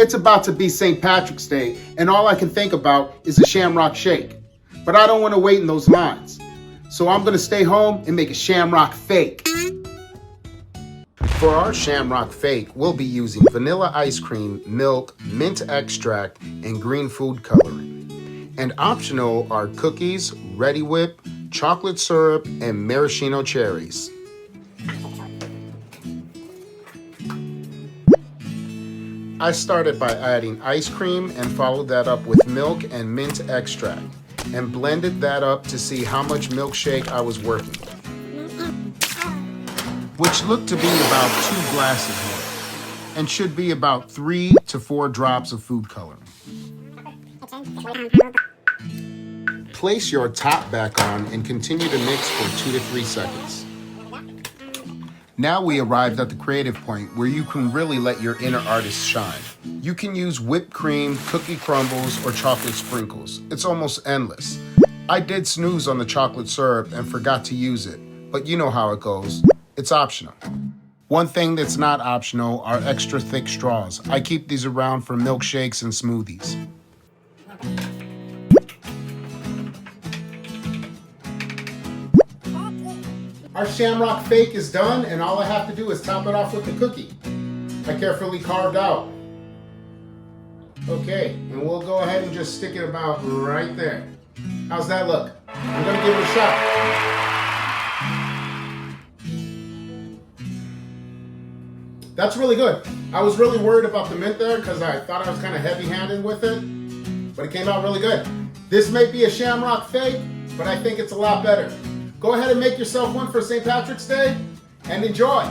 It's about to be St. Patrick's Day, and all I can think about is a Shamrock Shake. But I don't want to wait in those lines. So I'm going to stay home and make a Shamrock Fake. For our Shamrock Fake, we'll be using vanilla ice cream, milk, mint extract, and green food coloring. And optional are cookies, Ready Whip, chocolate syrup, and maraschino cherries. I started by adding ice cream and followed that up with milk and mint extract, and blended that up to see how much milkshake I was working with, which looked to be about 2 glasses more, and should be about 3 to 4 drops of food coloring. Place your top back on and continue to mix for 2 to 3 seconds. Now we arrived at the creative point where you can really let your inner artist shine. You can use whipped cream, cookie crumbles, or chocolate sprinkles. It's almost endless. I did snooze on the chocolate syrup and forgot to use it, but you know how it goes. It's optional. One thing that's not optional are extra thick straws. I keep these around for milkshakes and smoothies. Our Shamrock Fake is done, and all I have to do is top it off with the cookie I carefully carved out. Okay, and we'll go ahead and just stick it about right there. How's that look? I'm gonna give it a shot. That's really good. I was really worried about the mint there because I thought I was kind of heavy-handed with it, but it came out really good. This may be a Shamrock Fake, but I think it's a lot better. Go ahead and make yourself one for St. Patrick's Day and enjoy.